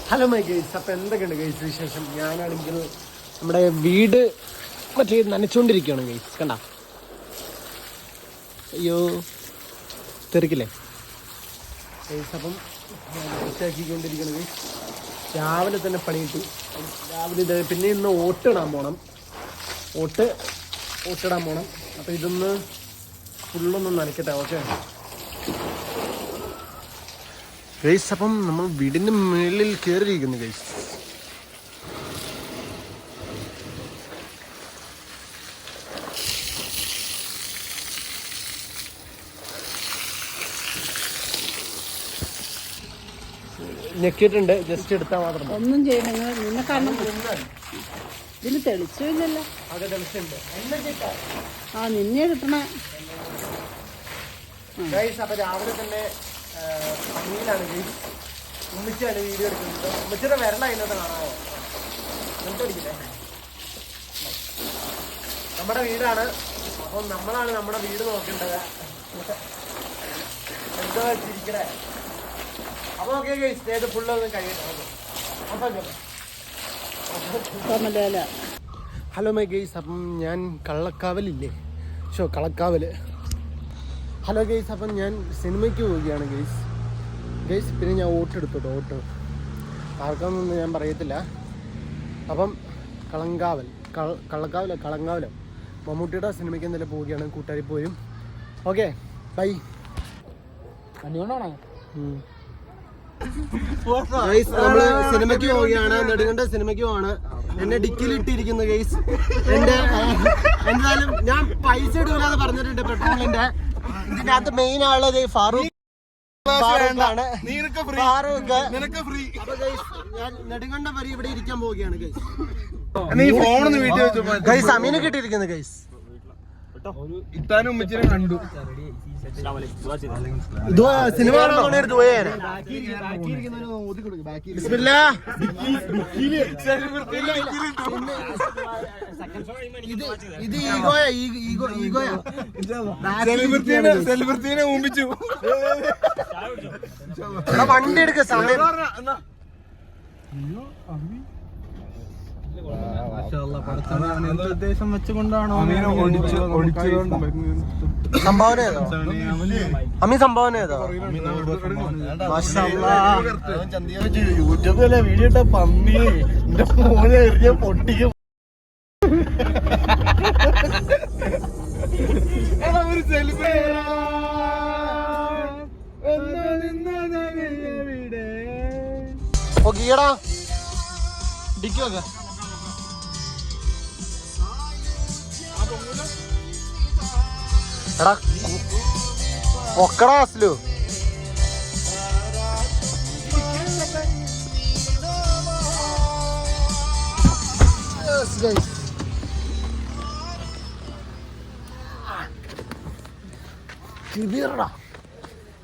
Hello my guys, അപ്പം എന്തൊക്കെയുണ്ട് guys വിശേഷം? ഞാനാണെങ്കിൽ നമ്മുടെ വീട് മറ്റേ നനച്ചുകൊണ്ടിരിക്കുകയാണ് ഗൈസ്. കണ്ട, അയ്യോ തെറിക്കില്ലേ ഗൈസ്? അപ്പം വൃത്തിയാക്കിക്കൊണ്ടിരിക്കുകയാണ് ഗൈസ്. രാവിലെ തന്നെ പണിയിട്ടു. രാവിലെ ഇത് പിന്നെ ഇന്ന് ഓട്ടിടാൻ പോകണം. ഓട്ടിടാൻ പോകണം. അപ്പം ഇതൊന്ന് ഫുള്ളൊന്ന് നനയ്ക്കട്ടെ. ഓക്കെ ഗൈസ്, അപ്പം നമ്മൾ വീടിൻ്റെ മുകളിൽ കയറിയിരിക്കുന്നു ഗൈസ്. ഞെക്കിയിട്ടുണ്ട്, ജസ്റ്റ് എടുത്താൽ മാത്രം. ഒന്നും ചെയ്യണം, നിന്നെ കാരണം ഇതിന് തെളിച്ചില്ലല്ലോ. അതെ, തെളിച്ചുണ്ട്. ആ, നിന്നെ കിട്ടണേ ഗൈസ്. അപ്പം രാവിലെ തന്നെ പണിയിലാണ് ഗൈസ്. ഉമ്മിച്ചാണ് വീഡിയോ എടുക്കുന്നത്. ഉമ്മിച്ചിയുടെ വരണ്ട അതിനകത്ത് കാണാമോ? എന്നിട്ടടിക്കില്ലേ? നമ്മുടെ വീടാണ്. അപ്പം നമ്മളാണ് നമ്മുടെ വീട് നോക്കേണ്ടത്. എന്താ വെച്ചിരിക്കണേ? അപ്പോൾ ഓക്കെ ഗൈസ്, ഏത് ഫുള്ളൊന്നും കഴിയട്ടെ. ഹലോ മൈ ഗൈസ്, അപ്പം ഞാൻ കളക്കാവലില്ലേ, കളക്കാവൽ. ഹലോ ഗൈസ്, അപ്പം ഞാൻ സിനിമയ്ക്ക് പോവുകയാണ് ഗൈസ്. പിന്നെ ഞാൻ ഓട്ടെടുത്തോട്ടോ. ആർക്കാന്നൊന്നും ഞാൻ പറയത്തില്ല. അപ്പം കളങ്കാവലോ മമ്മൂട്ടിയുടെ സിനിമയ്ക്ക് എന്തെങ്കിലും പോവുകയാണ്. കൂട്ടുകാരി പോരും. Okay, bye. നമ്മള് സിനിമയ്ക്ക് പോവുകയാണ്. നെടുങ്കണ്ട സിനിമയ്ക്ക് പോവാണ്. എന്നെ ഡിക്കിലിട്ടിരിക്കുന്നു ഗൈസ്. എന്തായാലും ഞാൻ പൈസ ഇടൂലെന്ന് പറഞ്ഞിട്ടുണ്ട് പെട്രോളിന്റെ. ഇതിനകത്ത് മെയിൻ ആളത് ഫാറൂഖ് ആണ്. ഞാൻ നെടുങ്കണ്ടം വരെ ഇവിടെ ഇരിക്കാൻ പോവുകയാണ് ഗൈസ്. അമീനെ കിട്ടിയിരിക്കുന്നു ഗൈസ്. ഇത്താനും കണ്ടു. സിനിമ ഇത് സെലിബ്രിറ്റീനെ ഊമ്പിച്ചു. വണ്ടി എടുക്ക സമയം. ഉദ്ദേശം വെച്ചുകൊണ്ടാണോ സംഭാവന ഏതോ? അമ്മി സംഭാവന ഏതോ? യൂട്യൂബിലെ വീഡിയോ ഇട്ട പന്നി എന്റെ മോനെ എറിഞ്ഞ പൊട്ടിക്കും. ഒരു സെൽഫി ഓക്കെടാ, ഡിക്കൊക്കെ എടാ ഒക്കടാ അസ്ലു.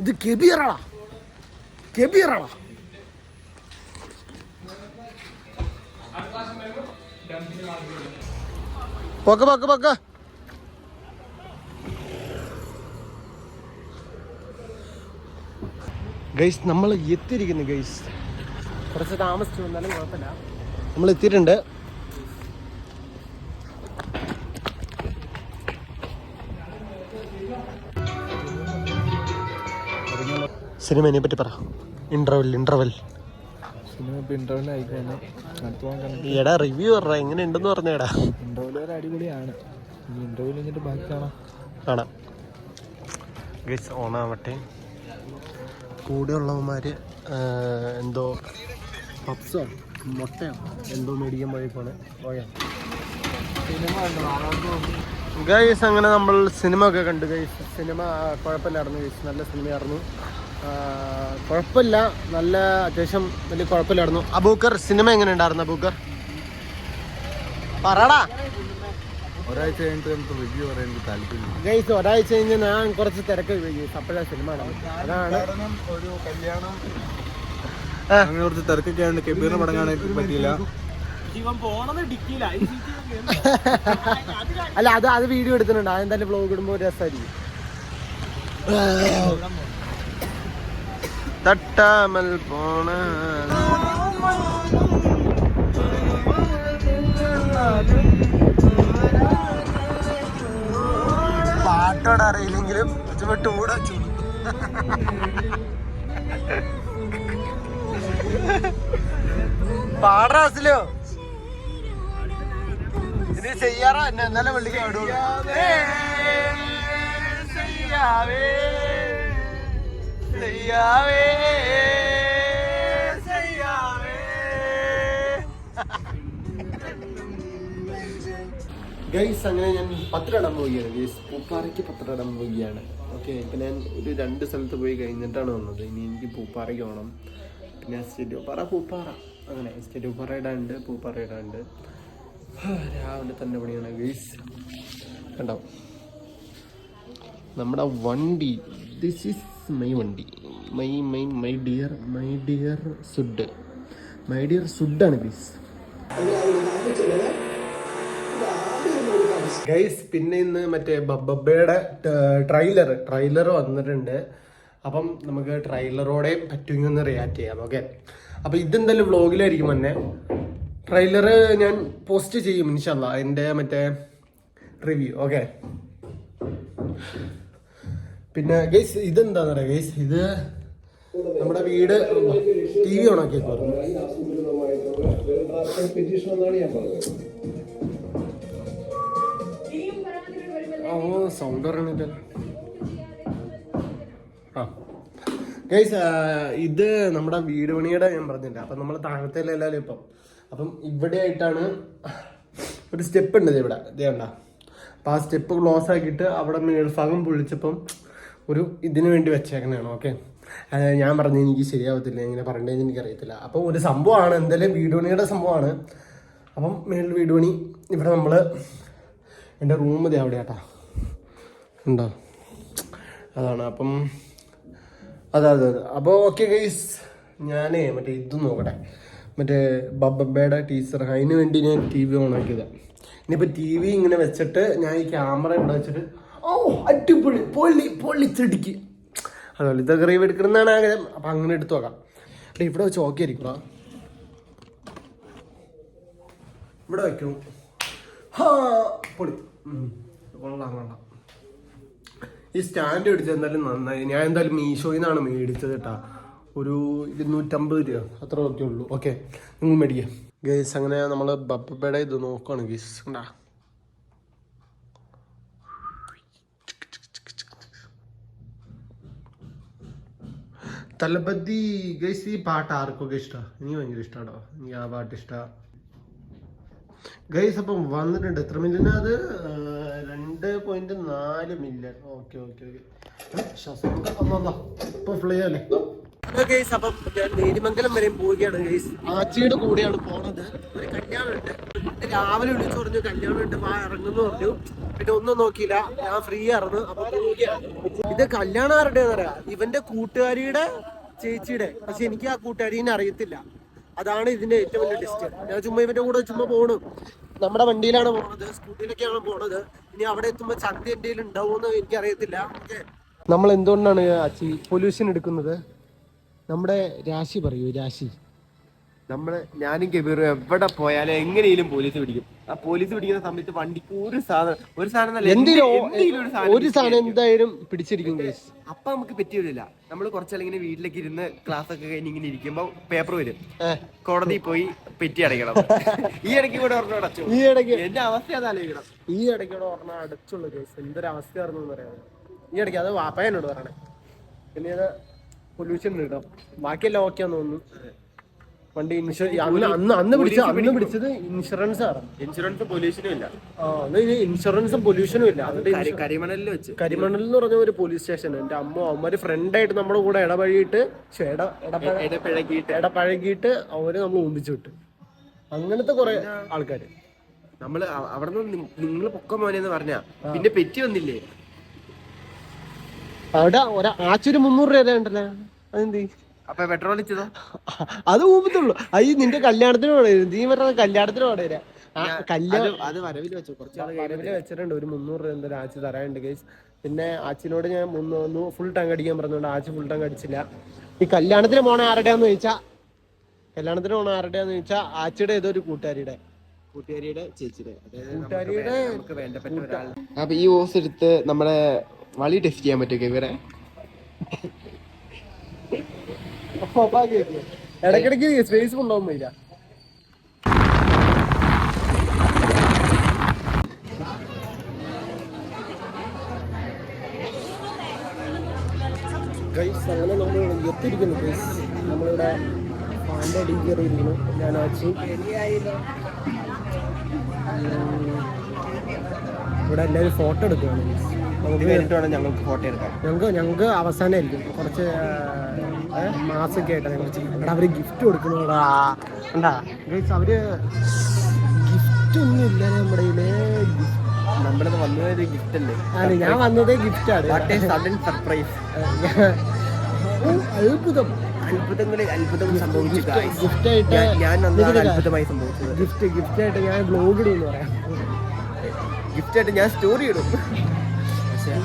ഇത് കെബീറടാ. പൊക്ക ഗൈസ്. നമ്മൾ എത്തിയിരിക്കുന്നു ഗൈസ്. കുറച്ച് താമസിച്ചു, എന്നാലും കുഴപ്പമില്ല, നമ്മൾ എത്തിയിട്ടുണ്ട്. സിനിമയെ പറ്റി പറ. ഇന്റർവെൽ എടാ റിവ്യൂ പറ, എങ്ങനെ ഉണ്ടെന്ന് പറഞ്ഞേടാ. ഇന്റർവെൽ അടിപൊളിയാണ്. ഇന്റർവെൽ കഴിഞ്ഞിട്ട് ബാക്കി കാണാം ഗൈസ്. ഓണാവട്ടെ. കൂടെ ഉള്ളവന്മാര് എന്തോ പപ്സോ മുട്ടയോ എന്തോ മേടിക്കാൻ പോയ ഗൈസ്. അങ്ങനെ നമ്മൾ സിനിമ ഒക്കെ കണ്ടു ഗൈസ്. സിനിമ കുഴപ്പമില്ലായിരുന്നു ഗൈസ്. നല്ല സിനിമയായിരുന്നു. കുഴപ്പമില്ല, നല്ല അത്യാവശ്യം വലിയ കുഴപ്പമില്ലായിരുന്നു. അബൂക്കർ, സിനിമ എങ്ങനെ ഉണ്ടായിരുന്നു അബൂക്കർ? പറടാ. ഒരാഴ്ച കഴിഞ്ഞിട്ട് നമുക്ക് റിവ്യൂ പറയാൻ എനിക്ക് താല്പര്യം ഗൈസ്. ഒരാഴ്ച കഴിഞ്ഞ് ഞാൻ കുറച്ച് തിരക്ക് ഗൈസ്. അപ്പോഴാണ് സിനിമ അതാണ്. ഒരു കല്യാണം, അങ്ങനെ കുറച്ച് തിരക്കൊക്കെ ആയതുകൊണ്ട് കെബീറിന് പടം കാണാൻ പറ്റിയില്ല. അല്ല, അത് വീഡിയോ എടുത്തിട്ടുണ്ട്. അതെന്തായാലും വ്ലോഗ് ഇടുമ്പോൾ രസമായിരിക്കും. തട്ടാമൽ പോണ അറിയില്ലെങ്കിലും ടൂടെ വെച്ചു. പാടാസിലോ ഇത് ചെയ്യാറോ എന്നെ എന്നാലും വെള്ളിക്ക് ഗൈസ് അങ്ങനെ ഞാൻ പത്രയിടാൻ പോവുകയാണ് ഗൈസ്. പൂപ്പാറയ്ക്ക് പത്രയിടാൻ പോവുകയാണ്. ഓക്കെ, ഇപ്പം ഞാൻ ഒരു 2 സ്ഥലത്ത് പോയി കഴിഞ്ഞിട്ടാണ് വന്നത്. ഇനി എനിക്ക് പൂപ്പാറയ്ക്ക് പോകണം. പിന്നെ സ്റ്റേറ്റ് പൂപ്പാറ പൂപ്പാറ അങ്ങനെ സ്റ്റേറ്റ് പൂപ്പാറ ഇടാണ്ട് പൂപ്പാറ ഇടാണ്ട് രാവിലെ തന്നെ പണിയാണ് ഗൈസ്. കണ്ടോ നമ്മുടെ വണ്ടി. This is my vandi. My dear സുഡാണ് ഗൈസ്. ഗൈസ് പിന്നെ ഇന്ന് മറ്റേ ബബ്ബയുടെ ട്രെയിലർ വന്നിട്ടുണ്ട്. അപ്പം നമുക്ക് ട്രെയിലറോടെ പറ്റുമെങ്കിൽ ഒന്ന് റിയാക്ട് ചെയ്യാം. ഓക്കെ, അപ്പം ഇതെന്തായാലും വ്ളോഗിലായിരിക്കും തന്നെ. ട്രെയിലർ ഞാൻ പോസ്റ്റ് ചെയ്യും ഇൻഷാല്ലാ, എൻ്റെ മറ്റേ റിവ്യൂ. ഓക്കെ, പിന്നെ ഗൈസ് ഇതെന്താന്ന് പറയാ ഗൈസ്, ഇത് നമ്മുടെ വീട് TV ഓണാക്കിയേക്കോ. സൗണ്ട് പറയണില്ല. ആ ഗൈസ്, ഇത് നമ്മുടെ വീട് പണിയുടെ ഞാൻ പറഞ്ഞില്ല. അപ്പം നമ്മൾ താഴത്തേലല്ലോ ഇപ്പം. അപ്പം ഇവിടെ ആയിട്ടാണ് ഒരു സ്റ്റെപ്പ് ഉണ്ട് ഇവിടെ, ഇതേ കണ്ട. അപ്പം ആ സ്റ്റെപ്പ് ക്ലോസ് ആക്കിയിട്ട് അവിടെ മേൽഭാഗം പൊളിച്ചപ്പം ഒരു ഇതിനു വേണ്ടി വെച്ചേക്കണതാണ്. ഓക്കെ, ഞാൻ പറഞ്ഞു എനിക്ക് ശരിയാവത്തില്ല, ഇങ്ങനെ പറയേണ്ടതെന്ന് എനിക്കറിയത്തില്ല. അപ്പം ഒരു സംഭവമാണ്, എന്തായാലും വീട് പണിയുടെ സംഭവമാണ്. അപ്പം മേളിൽ വീട് പണി. ഇവിടെ നമ്മൾ എൻ്റെ റൂം ഇത് അവിടെ ആട്ടാ ഉണ്ടോ, അതാണ്. അപ്പം അതെ. അപ്പോൾ ഓക്കെ ഗൈസ്, ഞാനേ മറ്റേ ഇത് നോക്കട്ടെ, മറ്റേ ബബ്ബയുടെ ടീച്ചർ, അതിന് വേണ്ടി ഞാൻ TV ഓണാക്കിയതാണ്. ഇനിയിപ്പോൾ TV ഇങ്ങനെ വെച്ചിട്ട് ഞാൻ ഈ ക്യാമറ ഇവിടെ വെച്ചിട്ട് അടിപൊളി പൊള്ളിച്ചടിക്ക് അതുപോലെ ഇതൊക്കെ റീവ് എടുക്കണമെന്നാണ് ആഗ്രഹം. അപ്പം അങ്ങനെ എടുത്തു നോക്കാം. അല്ല ഇവിടെ വെച്ച് ഓക്കെ ആയിരിക്കും, ഇവിടെ വയ്ക്കും. പൊളി കൊള്ളാം. ഈ സ്റ്റാൻഡ് മേടിച്ചത് എന്തായാലും നന്നായി. ഞാൻ എന്തായാലും മീഷോയിൽ നിന്നാണ് മേടിച്ചത് കേട്ടാ. ഒരു 250 രൂപ അത്ര ഒക്കെ ഉള്ളൂ. ഓക്കെ, നിങ്ങൾ മേടിക്കുക ഗൈസ്. അങ്ങനെ നമ്മൾ ബബ്ബയുടെ ഇത് നോക്കുകയാണ് ഗൈസ്. ഉണ്ടാ തലപതി ഗൈസ്. ഈ പാട്ട് ആർക്കൊക്കെ ഇഷ്ടമാണ്? എനിക്ക് ഭയങ്കര ഇഷ്ടമാണോ, എനിക്ക് ആ പാട്ട് ഇഷ്ടമാണ് ഗൈസ്. അപ്പം വന്നിട്ടുണ്ട്. എത്ര മില്യൺ അത്? 2.4 മില്യൺ. ഓക്കെ. ഇപ്പൊ ഫ്ലൈ അല്ലേ. ഹലോ ഗൈസ്, അപ്പം ഞാൻ നേരിമംഗലം വരെ പോവുകയാണ് ഗൈസ്. ആച്ചിയുടെ കൂടെയാണ് പോണത്. ഒരു കല്യാണമുണ്ട്. രാവിലെ വിളിച്ചു പറഞ്ഞു കല്യാണമുണ്ട്, ഇറങ്ങുന്നു പറഞ്ഞു. പിന്നെ ഒന്നും നോക്കിയില്ല, ഞാൻ ഫ്രീ ആയിരുന്നു. അപ്പൊ ഇത് കല്യാണം ആരുടെയെന്ന് പറയാം, ഇവന്റെ കൂട്ടുകാരിയുടെ ചേച്ചിയുടെ. പക്ഷെ എനിക്ക് ആ കൂട്ടുകാരിനെ അറിയത്തില്ല. അതാണ് ഇതിന്റെ ഏറ്റവും വലിയ ടെസ്റ്റ്. ഞാൻ ചുമ്മാ ഇവന്റെ കൂടെ ചുമ്മാ പോണു. നമ്മുടെ വണ്ടിയിലാണ് പോണത്, സ്കൂട്ടിയിലൊക്കെയാണ് പോണത്. ഇനി അവിടെ എത്തുമ്പോ ചന്ത എന്തെങ്കിലും ഉണ്ടാവുമെന്ന് എനിക്കറിയത്തില്ല. ഓക്കെ, നമ്മൾ എന്തുകൊണ്ടാണ് പൊല്യൂഷൻ എടുക്കുന്നത്? നമ്മുടെ രാശി പറയൂ. രാശി ഞാനും കബീറും എവിടെ പോയാലും എങ്ങനെയും പോലീസ് പിടിക്കും. ആ പോലീസ് പിടിക്കുന്ന സമയത്ത് വണ്ടിക്ക് ഒരു സാധനം എന്തായാലും പിടിച്ചിരിക്കും. അപ്പൊ നമുക്ക് പറ്റിയില്ല. നമ്മൾ കുറച്ചെല്ലാം ഇങ്ങനെ വീട്ടിലേക്ക് ഇരുന്ന് ക്ലാസ് ഒക്കെ കഴിഞ്ഞ് ഇങ്ങനെ ഇരിക്കുമ്പോ പേപ്പർ വരും, കോടതിയിൽ പോയി പെറ്റി അടയ്ക്കണം. ഈ ഇടയ്ക്ക് കൂടെ ഒരെണ്ണം അടച്ചു. ഈ ഇടയ്ക്ക് എന്റെ അവസ്ഥ അതാലോചിക്കണം. ഈ ഇടയ്ക്കൂടെ ഒരെണ്ണം അടച്ചുള്ള കേസ്. എന്തൊരവസ്ഥയായിരുന്നു പറയാം. ഈ ഇടയ്ക്ക് അത് വാപ്പയനോട് പറയണേ. പിന്നെ അത് പൊല്യൂഷൻ ഇടാം, ബാക്കിയെല്ലാം ഓക്കെയാന്ന് തോന്നുന്നു. വണ്ടി അന്ന് പിടിച്ചത് ഇൻഷുറൻസ് ആണ്. ഇൻഷുറൻസ് പൊല്യൂഷനും ഇല്ല. ഇൻഷുറൻസും പൊല്യൂഷനും ഇല്ല. കരിമണലിൽ വെച്ച്, കരിമണൽ എന്ന് പറഞ്ഞ ഒരു പോലീസ് സ്റ്റേഷൻ. എന്റെ അവന്മാര് ഫ്രണ്ടായിട്ട് നമ്മുടെ കൂടെ ഇടപഴകിയിട്ട് ഇടപഴകിയിട്ട് അവര് നമ്മൾ ഒന്നിച്ചു വിട്ടു. അങ്ങനത്തെ കുറെ ആൾക്കാര്. നമ്മള് അവിടെ നിന്ന് നിങ്ങൾ പൊക്കം മോനെന്ന് പറഞ്ഞാ പിന്നെ പെറ്റി വന്നില്ലേ അവിടെ ആച്ചൊരു 300 രൂപ ഉണ്ടല്ലോ. അതെന്ത്? അപ്പൊ പെട്രോൾ ഇച്ചതോ? അത് ഊപ്പത്തുള്ളൂ. അത് നിന്റെ കല്യാണത്തിന് പോണേരും. നീ പറഞ്ഞ കല്യാണത്തിന് പോണേരാ. അത് വരവിൽ വെച്ചു, വരവില് വെച്ചിട്ടുണ്ട്. ഒരു 300 രൂപ എന്തായാലും ആച്ചി തരാനുണ്ട് ഗൈസ്. പിന്നെ ആച്ചിനോട് ഞാൻ ഫുൾ ടാങ്ക് അടിക്കാൻ പറഞ്ഞോണ്ട് ആച്ചി ഫുൾ ടാങ്ക് അടിച്ചില്ല. ഈ കല്യാണത്തിന് പോണ ആരുടെയാന്ന് ചോദിച്ചാ ആച്ചിയുടെ ഏതോ ഒരു കൂട്ടുകാരിയുടെ ചേച്ചിയുടെ കൂട്ടുകാരിയുടെ വേണ്ടപ്പെട്ട ഒരാൾ. അപ്പൊ ഈ ഓസ് എടുത്ത് നമ്മുടെ വളി ടെസ്റ്റ് ചെയ്യാൻ പറ്റുമോ ഇവരെ? ഇടയ്ക്കിടയ്ക്ക് സ്പേസ് കൊണ്ടുപോകാൻ പോയില്ല. ഗൈസ് അങ്ങനെ നമ്മൾ എത്തിയിരിക്കുന്നു. ഗൈസ് നമ്മളിവിടെ ഫാൻ്റെ അടിയിൽ കയറിയിരിക്കുന്നു. ഞാൻ ആച്ചി ഇവിടെ എല്ലാവരും ഫോട്ടോ എടുക്കുകയാണ്. ഇത് കഴിഞ്ഞിട്ട് വേണം ഞങ്ങൾക്ക് ഫോട്ടോ എടുക്കാം. ഞങ്ങൾക്ക് അവസാനമായിരിക്കും കുറച്ച് മാസമൊക്കെ ആയിട്ട് ഞങ്ങൾ ഇവിടെ അവർ ഗിഫ്റ്റ് കൊടുക്കുന്നതാ ഉണ്ടാ ഗൈസ്. അവര് ഗിഫ്റ്റ് ഒന്നും ഇല്ല നമ്മുടെ നമ്മളത് വന്നത് ഗിഫ്റ്റ് അല്ലേ? അതെ, ഞാൻ വന്നതേ ഗിഫ്റ്റാണ്. Sudden surprise. അത്ഭുതം അത്ഭുതം സംഭവിച്ചു. ഗിഫ്റ്റായിട്ട് ഞാൻ അത്ഭുതമായി സംഭവിച്ചത്. ഗിഫ്റ്റായിട്ട് ഞാൻ വ്ലോഗ് ഇടുമെന്ന് പറയാം. ഗിഫ്റ്റായിട്ട് ഞാൻ സ്റ്റോറി ഇടും.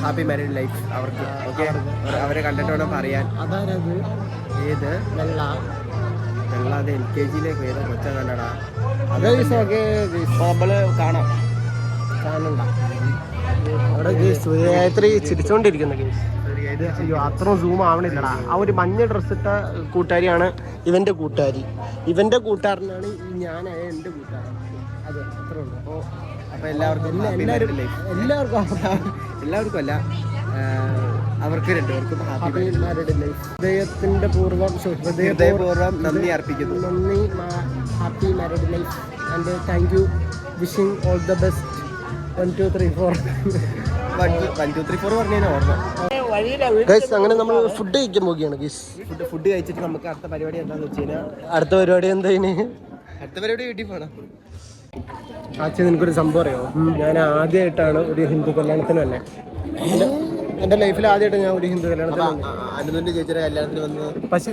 ഹാപ്പി മാരീഡ് ലൈഫ് അവർക്ക്. ഓക്കെ, അവരെ കണ്ടിട്ട് വേണം പറയാൻ. അതാരത്? ഏത് വെള്ള അത് LKG-യിലേക്ക് ഏതോ കൊച്ചാ കണ്ടടാ. നമ്മള് കാണണ്ട അവിടെ സൂര്യഗായത്രി ചിരിച്ചോണ്ടിരിക്കുന്ന കേസ്. അയ്യോ, അത്രയും സൂം ആവണില്ലടാ. ആ ഒരു മഞ്ഞ ഡ്രസ് ഇട്ട കൂട്ടുകാരിയാണ് ഇവന്റെ കൂട്ടുകാരി. ഇവന്റെ കൂട്ടുകാരനാണ് ഞാനായ എന്റെ കൂട്ടുകാരൻ. അതെ, അത്രേ ഉള്ളൂ. അപ്പൊ എല്ലാവർക്കും അല്ല, അവർക്ക് രണ്ടുപേർക്കും ഹാപ്പി മാരീഡ് ലൈഫ്. ഹൃദയപൂർവ്വം നന്ദി അർപ്പിക്കുന്നു. നന്ദി, happy married life and thank you. Wishing all the best. 1 2 3 4 പറഞ്ഞാൽ ഓർമ്മ. അങ്ങനെ നമ്മൾ ഫുഡ് കഴിക്കാൻ പോവുകയാണ്. ഫുഡ് കഴിച്ചിട്ട് നമുക്ക് അടുത്ത പരിപാടി എന്താണെന്ന് വെച്ച് കഴിഞ്ഞാൽ അടുത്ത പരിപാടി അടുത്ത പരിപാടി വീട്ടിൽ പോകണം. ആച്ചി, നിനക്കൊരു സംഭവം അറിയോ? ഞാൻ ആദ്യമായിട്ടാണ് ഒരു ഹിന്ദു കല്യാണത്തിന് തന്നെ. എൻ്റെ ലൈഫിൽ ആദ്യമായിട്ട് ഞാൻ ഒരു ഹിന്ദു കല്യാണത്തിന് അനുവിന്റെ ചേച്ചിയുടെ കല്യാണത്തിന് വന്നത്. പക്ഷെ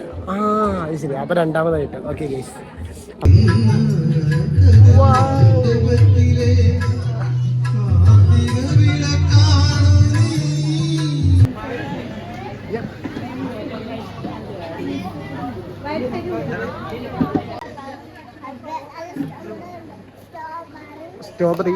അത് ശരി. അപ്പൊ രണ്ടാമതായിട്ട്. Okay guys, strawberry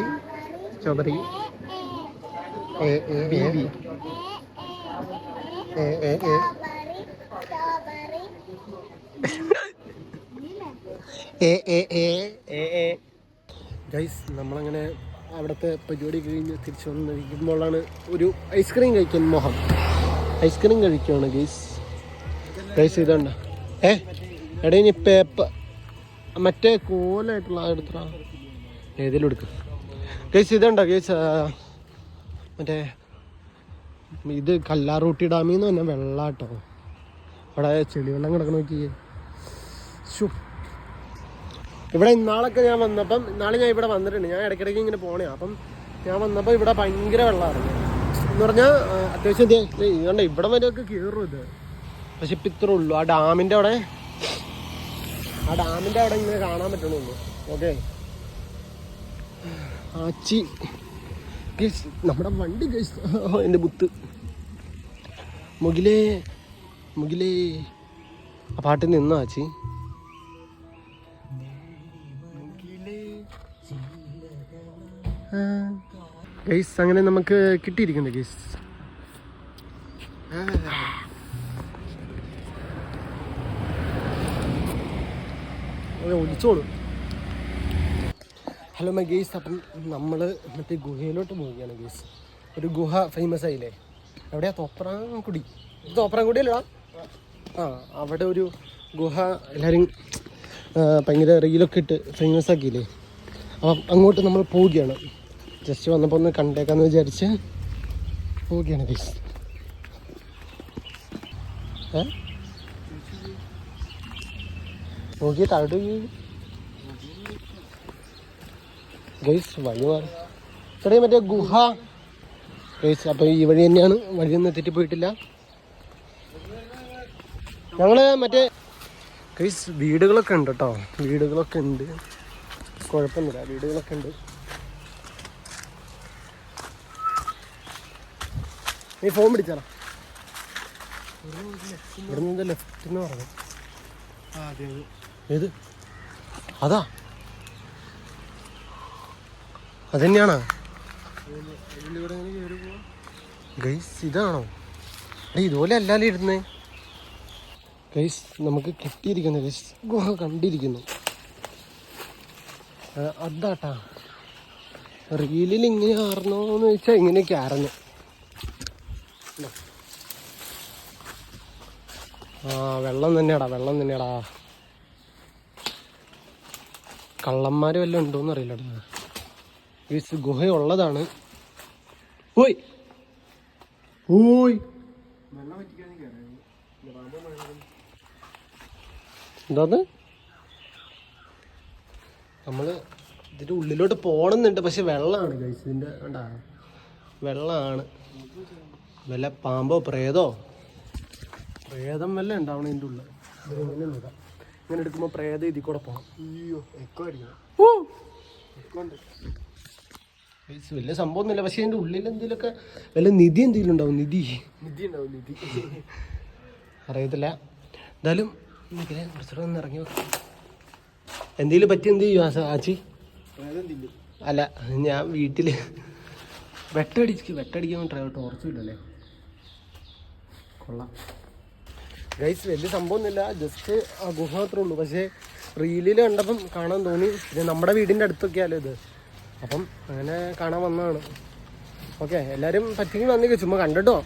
guys. നമ്മളങ്ങനെ അവിടുത്തെ പരിപാടി കഴിഞ്ഞ് തിരിച്ചു വന്നിരിക്കുമ്പോഴാണ് ഒരു ഐസ്ക്രീം കഴിക്കാൻ മോഹം. ഐസ്ക്രീം കഴിക്കുകയാണ് ഗൈസ്. ഇതുണ്ട്. എടാ, ഇനി പേപ്പർ മറ്റേ കോലായിട്ടുള്ള എടുത്ത ഏതെങ്കിലും എടുക്കും ഗൈസ്. ഇതുണ്ടോ ഗൈസ്? മറ്റേ ഇത് കല്ലാറൂട്ടി ഡാമിൽ നിന്ന് തന്നെ വെള്ളാട്ടോ. അവിടെ ചെളിവെള്ളം കിടക്കണ നോക്കിയേ. ഇവിടെ ഇന്നാളൊക്കെ ഞാൻ വന്നപ്പം, ഇന്നാളെ ഞാൻ ഇവിടെ വന്നിട്ടുണ്ട്. ഞാൻ ഇടയ്ക്കിടയ്ക്ക് ഇങ്ങനെ പോണേ. അപ്പം ഞാൻ വന്നപ്പോൾ ഇവിടെ ഭയങ്കര വെള്ളമായിരുന്നു. എന്ന് പറഞ്ഞാൽ അത്യാവശ്യം ഇതുകൊണ്ട് ഇവിടെ വരെയൊക്കെ കയറും ഇത്. പക്ഷെ ഇപ്പം ഇത്രേ ഉള്ളൂ. ആ ഡാമിൻ്റെ അവിടെ ഇങ്ങനെ കാണാൻ പറ്റണുള്ളൂ. ഓക്കെ ആച്ചി ഗൈസ്, നമ്മുടെ വണ്ടി ഗൈസ്. എൻ്റെ ബുത്ത് മുകിലേ ആ പാട്ടിൽ നിന്നോ ആച്ചി? ഗൈസ് അങ്ങനെ നമുക്ക് കിട്ടിയിരിക്കുന്നു ഗൈസ്. ഒലിച്ചോളൂ. Hello my guys. അപ്പം നമ്മൾ മറ്റേ ഗുഹയിലോട്ട് പോവുകയാണ് ഗൈസ്. ഒരു ഗുഹ ഫേമസ് ആയില്ലേ? എവിടെയാ? തോപ്രാംകുടി. തോപ്രാംകുടി അല്ലടാ? അവിടെ ഒരു ഗുഹ എല്ലാവരും ഭയങ്കര റീലൊക്കെ ഇട്ട് ഫേമസ് ആക്കിയില്ലേ? അപ്പം അങ്ങോട്ട് നമ്മൾ പോവുകയാണ്. ജസ്റ്റ് വന്നപ്പോൾ ഒന്ന് കണ്ടേക്കാന്ന് വിചാരിച്ച് പോവുകയാണ് ഗൈസ്. നോക്കിയ താഴോട്ട് ഗൈസ്. വഴി മാറി ചെറിയ മറ്റേ ഗുഹ ഗൈസ്. അപ്പോൾ ഈ വഴി തന്നെയാണ്. വഴിയൊന്നും തെറ്റിപ്പോയിട്ടില്ല. ഞങ്ങൾ മറ്റേ ഗൈസ് വീടുകളൊക്കെ ഉണ്ട് കേട്ടോ. വീടുകളൊക്കെ ഉണ്ട്, കുഴപ്പമൊന്നുമില്ല. വീടുകളൊക്കെ ഉണ്ട്. നീ ഫോൺ പിടിച്ചാലോ? ഇവിടെ നിന്ന് ലെഫ്റ്റ് എന്ന് പറഞ്ഞു. ഏത്? അതാ, അത് തന്നെയാണോ? ഗൈസ് ഇതാണോ? ഇതുപോലെ അല്ലാതെ ഇരുന്ന് ഗൈസ് നമുക്ക് കിട്ടിയിരിക്കുന്നു. ഗൈസ് ഗുഹ കണ്ടിരിക്കുന്നു. അതാട്ടാ റീലിൽ ഇങ്ങനെ ആർന്നോന്ന് ചോദിച്ചാൽ ഇങ്ങനെയൊക്കെ ആർന്നു. ആ വെള്ളം തന്നെയാടാ. കള്ളന്മാർ വല്ലതും ഉണ്ടോന്ന് അറിയില്ലടാ. ഗൈസ് ഗുഹയുള്ളതാണ്. ഓയ് എന്താന്ന് നമ്മള് ഇതിന്റെ ഉള്ളിലോട്ട് പോണമെന്നുണ്ട്, പക്ഷെ വെള്ളമാണ് ഗൈസ്. ഇതിന്റെ കണ്ടാ വെള്ളമാണ്. വല്ല പാമ്പോ പ്രേതം വല്ല ഉണ്ടാവണം ഇതിൻ്റെ ഉള്ളിൽ. ഇങ്ങനെ എടുക്കുമ്പോൾ പ്രേതം ഇതിൽ കൂടെ പോകണം. അയ്യോ എക്കോ അടിക്കണം. വലിയ സംഭവമൊന്നുമില്ല, പക്ഷെ അതിൻ്റെ ഉള്ളിൽ എന്തെങ്കിലുമൊക്കെ വല്ല നിധി എന്തെങ്കിലും ഉണ്ടാവും. നിധി അറിയത്തില്ല. എന്തായാലും കുറച്ചുകൂടെ ഒന്ന് ഇറങ്ങി വെക്കാം. എന്തെങ്കിലും പറ്റി എന്ത് ചെയ്യും ആച്ചി? അല്ല, ഞാൻ വീട്ടിൽ വെട്ടടിക്കാൻ ടോർച്ചും ഇല്ലല്ലേ. കൊള്ളാം ഗൈസ്, വലിയ സംഭവമൊന്നുമില്ല, ജസ്റ്റ് ആ ഗുഹ മാത്രമേ ഉള്ളൂ. പക്ഷേ റീലിൽ കണ്ടപ്പം കാണാൻ തോന്നി. പിന്നെ നമ്മുടെ വീടിൻ്റെ അടുത്തൊക്കെയാലോ ഇത്, അപ്പം അങ്ങനെ കാണാൻ വന്നതാണ്. ഓക്കെ, എല്ലാവരും പറ്റിയെങ്കിൽ വന്നില്ല, ചുമ്മാ കണ്ടിട്ടോ.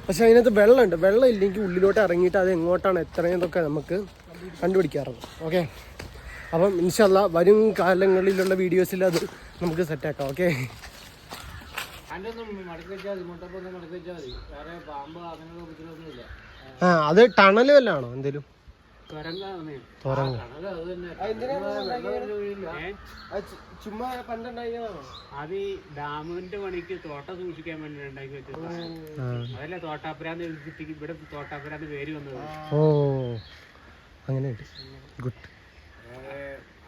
പക്ഷെ അതിനകത്ത് വെള്ളമുണ്ട്. വെള്ളം ഇല്ലെങ്കിൽ ഉള്ളിലോട്ട് ഇറങ്ങിയിട്ട് അത് എങ്ങോട്ടാണ് എത്രയെന്നൊക്കെ നമുക്ക് കണ്ടുപിടിക്കാറുണ്ട്. ഓക്കെ, അപ്പം ഇൻഷാല്ലാ വരും കാലങ്ങളിലുള്ള വീഡിയോസിൽ അത് നമുക്ക് സെറ്റാക്കാം. ഓക്കെ, ആ അത് ടണൽ വല്ലാണോ എന്തേലും? ചുമ്മാ പണ്ടുണ്ടാക്കിയതാണോ? അത് ഈ ഡാമിന്റെ പണിക്ക് തോട്ട സൂക്ഷിക്കാൻ വേണ്ടി ഉണ്ടാക്കി വെച്ചത്. അതല്ലേ തോട്ടാപ്പുരാന്ന് ഇവിടെ തോട്ടാപ്പുരാന്ന് പേര് വന്നത്. ഓ അങ്ങനെ ഗുഡ്.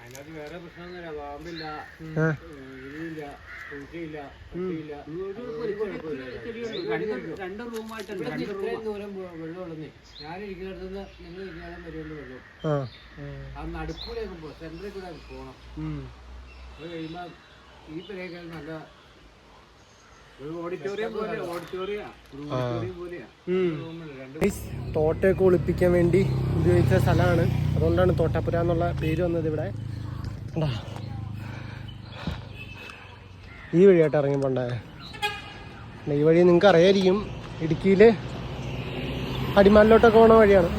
അതിനകത്ത് വേറെ പ്രശ്നമൊന്നുമില്ല, പാമ്പില്ല, ഇതില്ല, പൂച്ചയില്ല, രണ്ട് റൂമായിട്ടുണ്ട്. ദൂരം വെള്ളമുള്ളന്നേ. ഞാനിരിക്കുന്നിടത്തുനിന്ന് നിങ്ങൾ ഇരിക്കാനും വരുമല്ലോ വെള്ളം. ആ നടുക്കൂടെ സെന്ററിൽ കൂടെ പോകണം. അത് കഴിയുമ്പോ ഈ പേരേക്കാൾ നല്ല ഓഡിറ്റോറിയം പോലെയാ. തോട്ടയൊക്കെ ഒളിപ്പിക്കാൻ വേണ്ടി ഉപയോഗിച്ച സ്ഥലമാണ്. അതുകൊണ്ടാണ് തോട്ടാപ്പുര എന്നുള്ള പേര് വന്നത് ഇവിടെ. ഈ വഴിയായിട്ട് ഇറങ്ങിപ്പോണ്ടേ. ഈ വഴി നിങ്ങൾക്ക് അറിയായിരിക്കും, ഇടുക്കിയിൽ അടിമാലിലോട്ടൊക്കെ പോണ വഴിയാണ്.